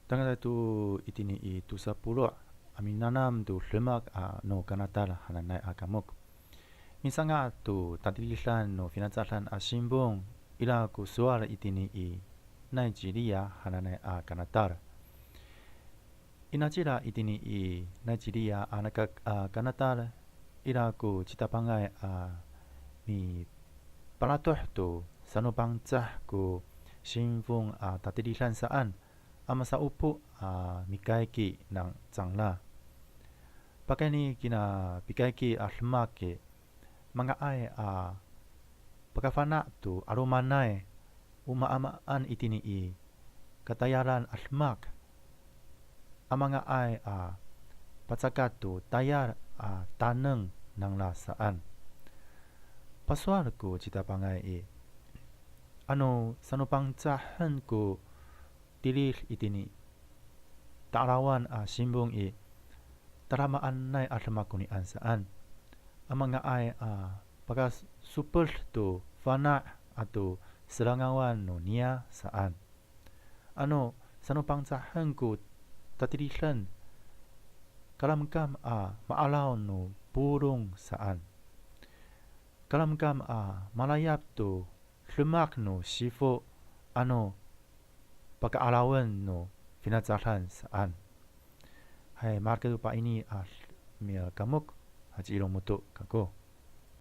Tanggal tu itini itu 10 aminanam tu lemak no kanatal hananay akamok. Misalnya tu tadilisan no finansalan simbong ila ku suara itini Nigeria hananay kanatar. Inachira itini Nigeria anak kanatar ila ku cita pangai mi palatoh tu sanupang cah ku simbong tadilisan saan ama sa upo mikaiki ng tsangla. Pakai ni kina pikaiki almake mga ay pagkafana tu arumanay umaamaan itini katayaran almak ang mga ay patsakat tu tayar taneng ng lasaan. Paswar ko cita pangay ano sanupang tsahan ko tilil itini taarawan simbong taramaan nay almak ni ansaan. Ang mga ay pagka super to fana ato serangawan no niya saan. Ano sano pang sahan ko tatirisan kalamkam maalaw no purong saan. Kalamkam malayap to lumak no sifo ano pagkaalawan no pinatsahan saan. Hai marka pa ini mia kamok haji ilong muto kako.